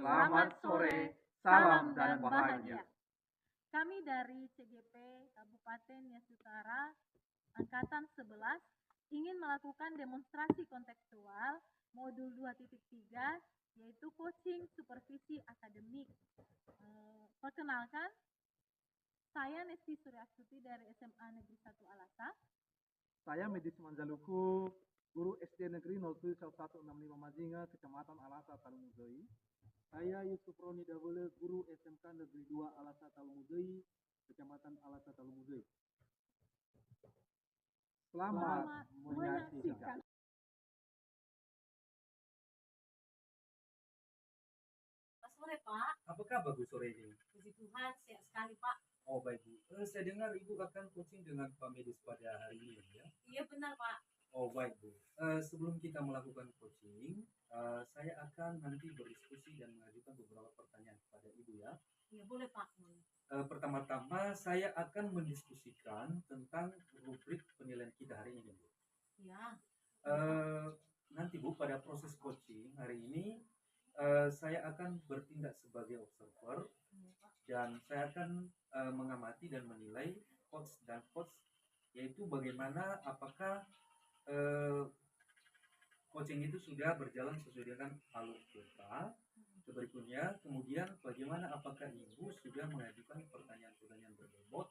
Selamat sore, salam dan bahagia. Kami dari CGP Kabupaten Nias Utara, Angkatan 11, ingin melakukan demonstrasi kontekstual modul 2.3, yaitu coaching supervisi akademik. Perkenalkan, saya Nesti Suryastuti dari SMA Negeri 1 Alasa. Saya Medis Manjaluku, guru SD Negeri 071165 Majinga, Kecamatan Alasa, Talumudoi. Saya Yusuf Roni Dabule, guru SMK Negeri 2 Alasa Talumudoi, Kecamatan Alasa Talumudoi. Selamat menyaksikan. Selamat sore, Pak. Apa kabar Bu sore ini? Puji Tuhan, sehat sekali, Pak. Oh baik Bu. Saya dengar Ibu akan coaching dengan Pak Medis pada hari ini ya? Iya benar, Pak. Oh baik Bu. Sebelum kita melakukan coaching, saya akan nanti berdiskusi dan mengajukan beberapa pertanyaan kepada Ibu ya. Iya boleh, Pak. Pertama-tama saya akan mendiskusikan tentang rubrik penilaian kita hari ini Bu. Iya. Nanti Bu pada proses coaching hari ini saya akan bertindak sebagai observer dan saya akan mengamati dan menilai coach dan coach, yaitu bagaimana apakah coaching itu sudah berjalan sesuai dengan alur kita. Berikutnya, kemudian bagaimana apakah Ibu sudah mengajukan pertanyaan-pertanyaan berbobot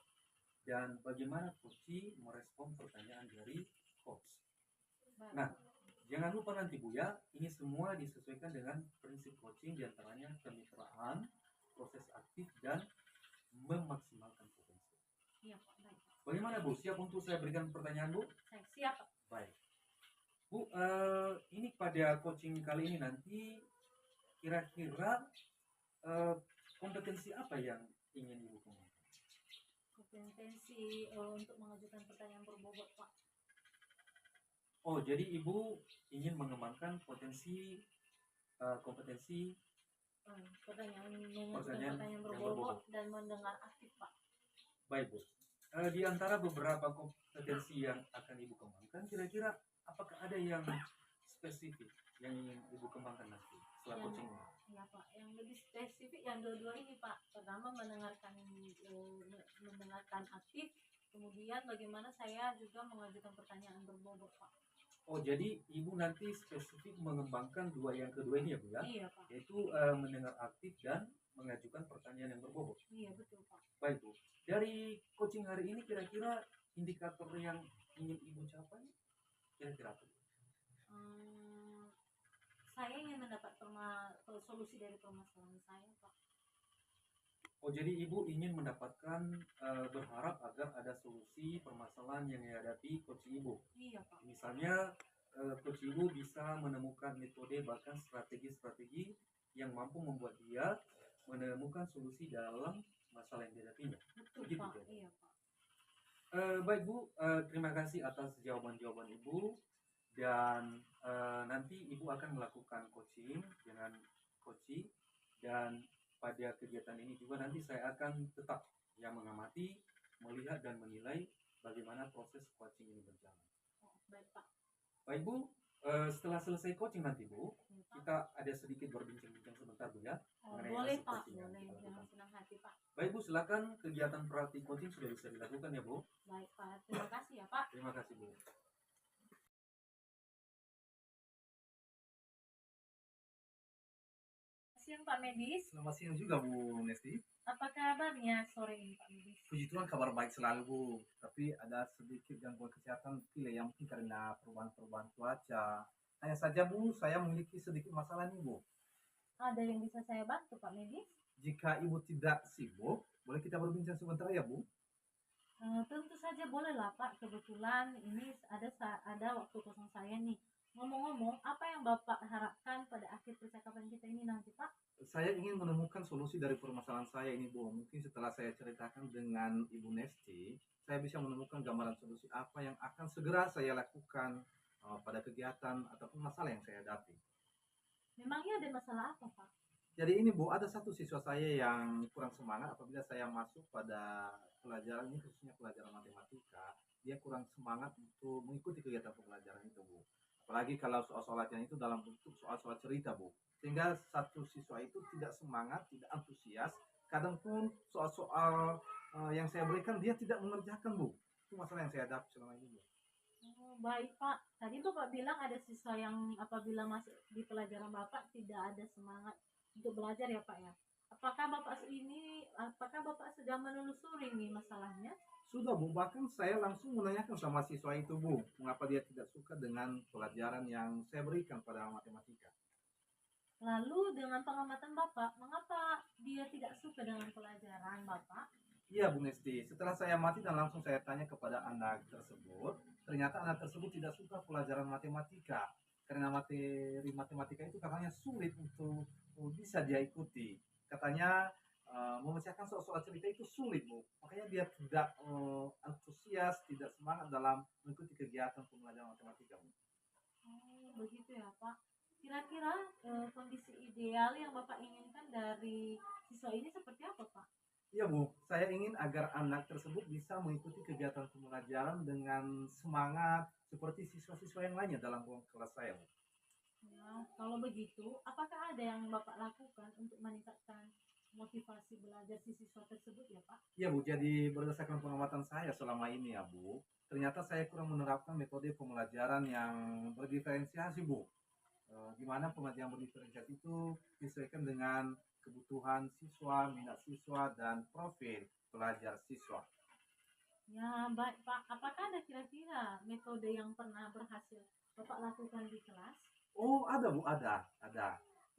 dan bagaimana coach merespon pertanyaan dari coach. Nah, jangan lupa nanti Bu ya, ini semua disesuaikan dengan prinsip coaching, diantaranya kemitraan, proses aktif, dan memaksimalkan potensi. Iya Pak, baik. Bagaimana Bu, siap untuk saya berikan pertanyaan Bu? Saya siap Pak. Baik Bu, ini pada coaching kali ini nanti kira-kira kompetensi apa yang ingin Ibu kembangkan? Kompetensi untuk mengajukan pertanyaan berbobot Pak. Oh, jadi Ibu ingin mengembangkan kompetensi pertanyaan berbobot dan mendengar aktif Pak. Baik Bu. Di antara beberapa kompetensi yang akan Ibu kembangkan, kira-kira apakah ada yang spesifik yang ingin Ibu kembangkan nanti setelah coaching ini? Ya Pak, yang lebih spesifik yang dua-dua ini Pak. Pertama mendengarkan aktif, kemudian bagaimana saya juga mengajukan pertanyaan berbobot Pak. Oh, jadi Ibu nanti spesifik mengembangkan dua yang kedua ini ya Bu ya? Iya Pak. Yaitu mendengar aktif dan mengajukan pertanyaan yang berbobot. Iya betul Pak. Baik Bu. Dari coaching hari ini kira-kira indikator yang ingin Ibu capai kira-kira apa? Saya ingin mendapat solusi dari permasalahan saya Pak. Oh, jadi Ibu ingin mendapatkan berharap agar ada solusi permasalahan yang dihadapi coach Ibu. Iya Pak. Misalnya coach Ibu bisa menemukan metode bahkan strategi-strategi yang mampu membuat dia menemukan solusi dalam masalah yang dihadapinya. Betul begitu, Pak. Ya? Iya Pak. Baik Bu, terima kasih atas jawaban-jawaban Ibu, dan nanti Ibu akan melakukan coaching dengan coach, dan pada kegiatan ini juga nanti saya akan tetap yang mengamati, melihat dan menilai bagaimana proses coaching ini berjalan. Oh, baik Pak. Baik Bu, setelah selesai coaching nanti Bu, ya, kita ada sedikit berbincang-bincang sebentar Bu ya. Boleh Pak, boleh, jangan senang hati Pak. Baik Bu, silakan, kegiatan praktik coaching sudah bisa dilakukan ya Bu. Baik Pak, terima kasih ya Pak. Terima kasih Bu. Siang Pak Medis. Selamat siang juga Bu Nesti. Apa kabarnya sore ini Pak Medis? Puji Tuhan kabar baik selalu Bu. Tapi ada sedikit gangguan kesehatan yang mungkin karena perubahan-perubahan cuaca. Hanya saja Bu, saya memiliki sedikit masalah nih Bu. Ada yang bisa saya bantu Pak Medis? Jika Ibu tidak sibuk, boleh kita berbincang sebentar ya Bu? Tentu saja boleh lah Pak. Kebetulan ini ada waktu kosong saya nih. Ngomong-ngomong, apa yang Bapak harapkan pada akhir percakapan kita ini nanti Pak? Saya ingin menemukan solusi dari permasalahan saya ini Bu. Mungkin setelah saya ceritakan dengan Ibu Nesti, saya bisa menemukan gambaran solusi apa yang akan segera saya lakukan pada kegiatan ataupun masalah yang saya hadapi. Memangnya ada masalah apa Pak? Jadi ini Bu, ada satu siswa saya yang kurang semangat apabila saya masuk pada pelajaran ini, khususnya pelajaran matematika. Dia kurang semangat untuk mengikuti kegiatan pembelajaran itu Bu. Apalagi kalau soal-soal latihan itu dalam bentuk soal-soal cerita, Bu. Sehingga satu siswa itu tidak semangat, tidak antusias. Kadang pun soal-soal yang saya berikan dia tidak mengerjakan, Bu. Itu masalah yang saya hadapi selama ini, Bu. Oh, baik Pak. Tadi Bapak bilang ada siswa yang apabila masuk di pelajaran Bapak tidak ada semangat untuk belajar ya Pak ya. Apakah Bapak sudah menelusuri nih masalahnya? Sudah, Bu. Bahkan saya langsung menanyakan sama siswa itu, Bu, mengapa dia tidak suka dengan pelajaran yang saya berikan pada matematika. Lalu dengan pengamatan Bapak, mengapa dia tidak suka dengan pelajaran Bapak? Iya, Bu Nesti. Setelah saya mati dan langsung saya tanya kepada anak tersebut, ternyata anak tersebut tidak suka pelajaran matematika. Karena materi matematika itu katanya sulit untuk bisa dia ikuti. Katanya memecahkan soal-soal cerita itu sulit, Bu. Makanya dia tidak antusias, tidak semangat dalam mengikuti kegiatan pembelajaran matematika, Bu. Oh, begitu ya Pak. Kira-kira kondisi ideal yang Bapak inginkan dari siswa ini seperti apa Pak? Iya, Bu, saya ingin agar anak tersebut bisa mengikuti kegiatan pembelajaran dengan semangat seperti siswa-siswa yang lainnya dalam ruang kelas saya, Bu. Ya, kalau begitu, apakah ada yang Bapak lakukan untuk meningkatkan motivasi belajar si siswa tersebut ya Pak? Iya, Bu, jadi berdasarkan pengamatan saya selama ini ya, Bu, ternyata saya kurang menerapkan metode pembelajaran yang berdiferensiasi, Bu. Di mana pembelajaran berdiferensiasi itu disesuaikan dengan kebutuhan siswa, minat siswa, dan profil pelajar siswa. Ya, baik Pak. Apakah ada kira-kira metode yang pernah berhasil Bapak lakukan di kelas? Oh, ada, Bu, ada.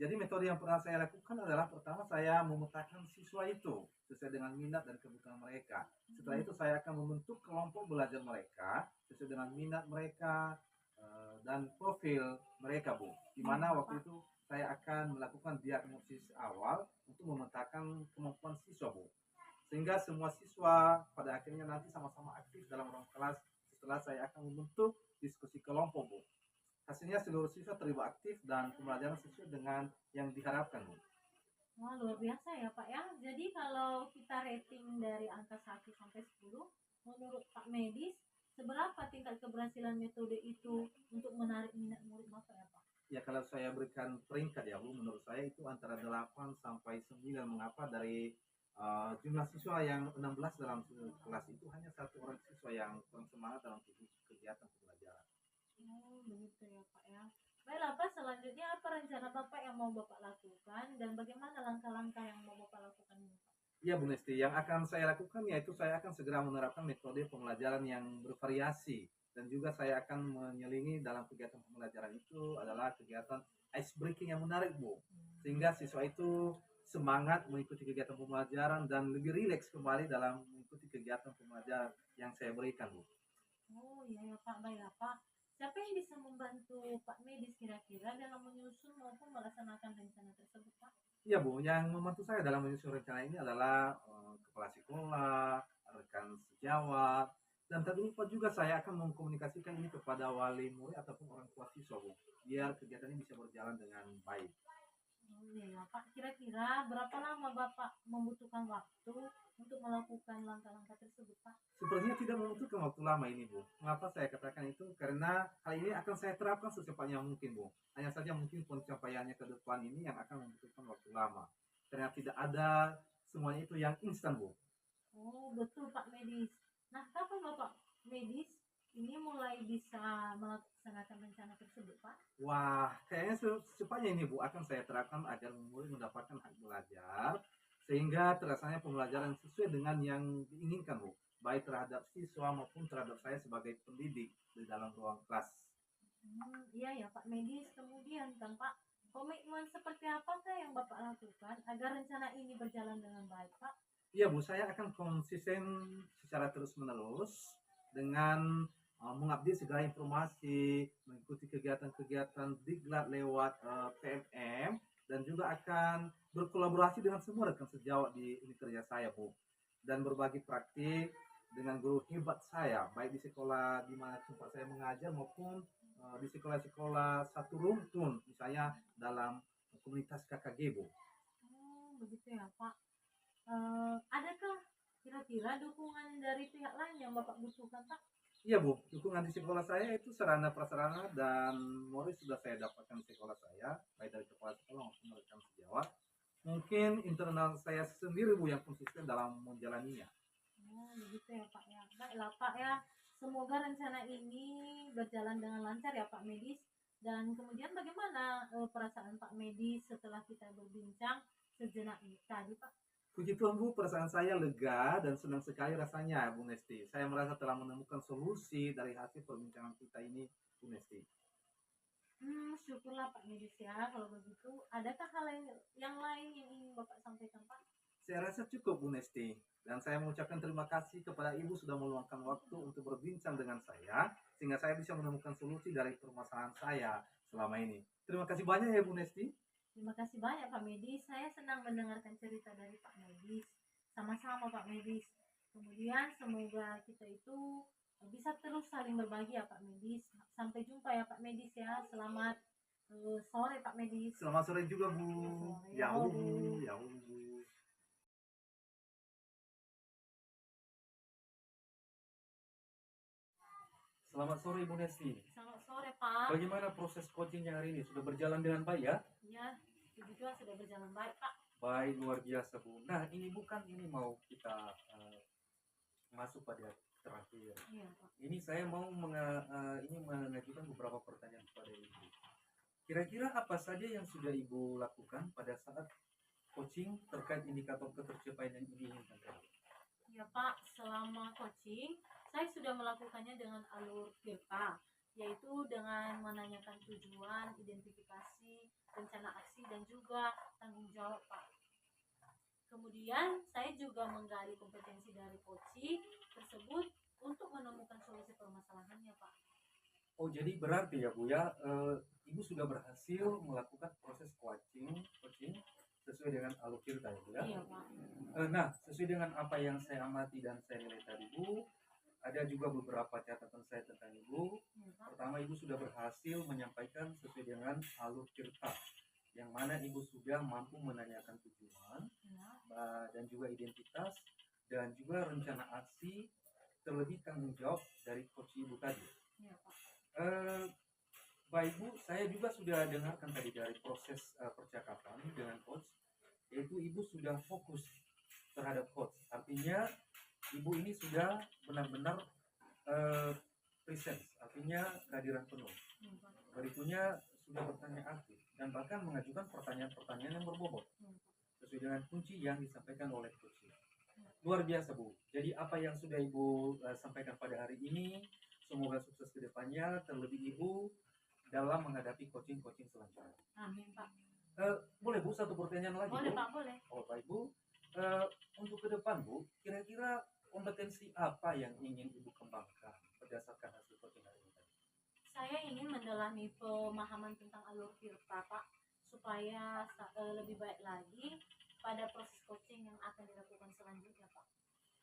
Jadi metode yang pernah saya lakukan adalah pertama saya memetakan siswa itu sesuai dengan minat dan kebutuhan mereka. Setelah itu saya akan membentuk kelompok belajar mereka sesuai dengan minat mereka dan profil mereka, Bu. Di mana waktu itu saya akan melakukan diagnosis awal untuk memetakan kemampuan siswa, Bu. Sehingga semua siswa pada akhirnya nanti sama-sama aktif dalam ruang kelas setelah saya akan membentuk diskusi kelompok, Bu. Hasilnya seluruh siswa terlibat aktif dan pembelajaran sesuai dengan yang diharapkan, Bu. Wah, luar biasa ya Pak ya. Jadi kalau kita rating dari angka 1 sampai 10, menurut Pak Medis, seberapa tingkat keberhasilan metode itu untuk menarik minat murid Bapak ya Pak? Ya, kalau saya berikan peringkat ya, Bu, menurut saya itu antara 8 sampai 9. Mengapa? Dari jumlah siswa yang 16 dalam kelas itu hanya satu orang siswa yang kurang semangat dalam kegiatan pembelajaran. Oh, begitu ya Pak ya. Baiklah Pak, selanjutnya apa rencana Bapak yang mau Bapak lakukan dan bagaimana langkah-langkah yang mau Bapak lakukan ini Pak? Ya, Bu Nesti, yang akan saya lakukan yaitu saya akan segera menerapkan metode pembelajaran yang bervariasi dan juga saya akan menyelingi dalam kegiatan pembelajaran itu adalah kegiatan ice breaking yang menarik, Bu. Sehingga siswa itu semangat mengikuti kegiatan pembelajaran dan lebih rileks kembali dalam mengikuti kegiatan pembelajaran yang saya berikan, Bu. Oh iya ya Pak, baiklah Pak. Siapa yang bisa membantu Pak Medis kira-kira dalam menyusun maupun melaksanakan rencana tersebut Pak? Iya, Bu, yang membantu saya dalam menyusun rencana ini adalah kepala sekolah, rekan sejawat, dan tak lupa juga saya akan mengkomunikasikan ini kepada wali murid ataupun orang tua siswa, Bu, biar kegiatan ini bisa berjalan dengan baik. Oh iya ya Pak, kira-kira berapa lama Bapak membutuhkan waktu untuk melakukan langkah-langkah tersebut Pak? Sepertinya tidak membutuhkan waktu lama ini, Bu. Mengapa saya katakan itu? Karena hal ini akan saya terapkan secepatnya mungkin, Bu. Hanya saja mungkin pencapaiannya ke depan ini yang akan membutuhkan waktu lama. Karena tidak ada semuanya itu yang instan, Bu. Oh betul Pak Medis. Nah kapan Bapak Medis ini mulai bisa melaksanakan rencana tersebut Pak? Wah, kayaknya secepatnya ini, Bu, akan saya terapkan agar murid mendapatkan hak belajar sehingga terasanya pembelajaran sesuai dengan yang diinginkan, Bu, baik terhadap siswa maupun terhadap saya sebagai pendidik di dalam ruang kelas. Iya ya Pak Medis. Kemudian kan Pak, komitmen seperti apakah yang Bapak lakukan agar rencana ini berjalan dengan baik Pak? Iya, Bu, saya akan konsisten secara terus-menerus dengan mengupdate segala informasi, mengikuti kegiatan-kegiatan diklat lewat PMM, dan juga akan berkolaborasi dengan semua rekan sejawat di unit kerja saya, Bu. Dan berbagi praktik dengan guru hebat saya, baik di sekolah di mana tempat saya mengajar maupun di sekolah-sekolah satu rumpun, misalnya dalam komunitas KKG, Bu. Oh begitu ya Pak. Adakah kira-kira dukungan dari pihak lain yang Bapak butuhkan Pak? Iya Bu, dukungan di sekolah saya itu sarana prasarana dan moris sudah saya dapatkan di sekolah saya, baik dari kepala sekolah maupun rekan sejawat. Mungkin internal saya sendiri Bu yang konsisten dalam menjalaninya. Oh, begitu ya Pak ya. Baiklah Pak ya. Semoga rencana ini berjalan dengan lancar ya Pak Medis. Dan kemudian bagaimana perasaan Pak Medis setelah kita berbincang sejenak ini tadi Pak? Puji Tuhan Bu, perasaan saya lega dan senang sekali rasanya Bu Nesti. Saya merasa telah menemukan solusi dari hasil perbincangan kita ini Bu Nesti. Syukurlah Pak Medis ya kalau begitu. Adakah hal yang lain yang ingin Bapak sampaikan Pak? Saya rasa cukup Bu Nesti. Dan saya mengucapkan terima kasih kepada Ibu sudah meluangkan waktu untuk berbincang dengan saya, sehingga saya bisa menemukan solusi dari permasalahan saya selama ini. Terima kasih banyak ya Bu Nesti. Terima kasih banyak Pak Medis. Saya senang mendengarkan cerita dari Pak Medis. Sama-sama Pak Medis. Kemudian semoga kita itu bisa terus saling berbagi ya Pak Medis. Sampai jumpa ya Pak Medis ya. Selamat sore Pak Medis. Selamat sore juga Bu. Sore. Ya Bu, ya Bu. Selamat sore Ibu Nesti. Selamat sore Pak. Bagaimana proses coachingnya hari ini? Sudah berjalan dengan baik ya? Ya, puji Tuhan sudah berjalan baik Pak. Baik, luar biasa Bu. Nah ini bukan ini mau kita masuk pada terakhir. Iya Pak. Ini saya mau ini mengajukan beberapa pertanyaan kepada Ibu. Kira-kira apa saja yang sudah Ibu lakukan pada saat coaching terkait indikator ketercapaian yang diinginkan tadi? Ya Pak, selama coaching saya sudah melakukannya dengan alur PIRPA, yaitu dengan menanyakan tujuan, identifikasi, rencana aksi, dan juga tanggung jawab Pak. Kemudian saya juga menggali kompetensi dari coaching tersebut untuk menemukan solusi permasalahannya Pak. Oh jadi berarti ya Bu ya, Ibu sudah berhasil melakukan proses coaching sesuai dengan alur kita ya Bu ya? Iya Pak. Nah sesuai dengan apa yang saya amati dan saya nilai tadi Bu, ada juga beberapa catatan saya tentang Ibu. Iya, Pak. Pertama, Ibu sudah berhasil menyampaikan sesuai dengan alur cerita, yang mana Ibu sudah mampu menanyakan tujuan Ya. dan juga identitas dan juga rencana aksi, terlebih tanggung jawab dari coach Ibu tadi. Iya Pak. Baik Bu, saya juga sudah dengarkan tadi dari proses percakapan dengan coach, yaitu Ibu sudah fokus terhadap coach. Artinya Ibu ini sudah benar-benar presence, artinya kehadiran penuh. Iya, Pak. Berikutnya sudah bertanya aktif dan bahkan mengajukan pertanyaan-pertanyaan yang berbobot Iya, Pak. sesuai dengan kunci yang disampaikan oleh coach. Luar biasa Bu. Jadi apa yang sudah Ibu sampaikan pada hari ini, semoga sukses ke depannya, terlebih Ibu dalam menghadapi coaching-coaching selanjutnya. Amin Pak. Boleh Bu satu pertanyaan lagi Boleh Bu? Pak, boleh. Oh baik Bu. Untuk ke depan Bu, kira-kira kompetensi apa yang ingin Ibu kembangkan berdasarkan hasil coaching hari ini? Saya ingin mendalami pemahaman tentang alur PIRPA Pak, supaya lebih baik lagi pada proses coaching yang akan dilakukan selanjutnya Pak.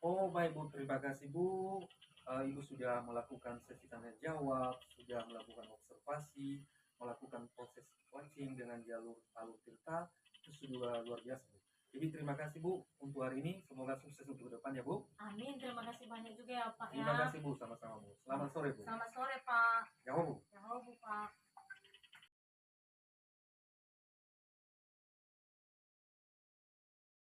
Oh baik Bu, terima kasih Bu. Ibu sudah melakukan sesi tanya jawab, sudah melakukan observasi, melakukan proses coaching dengan jalur alur cerita, itu sudah luar biasa Bu. Jadi terima kasih Bu untuk hari ini, semoga sukses untuk ke depan ya Bu. Amin, terima kasih banyak juga ya Pak ya. Terima kasih Bu, sama-sama Bu. Selamat sore Bu. Selamat sore Pak. Ya Bu.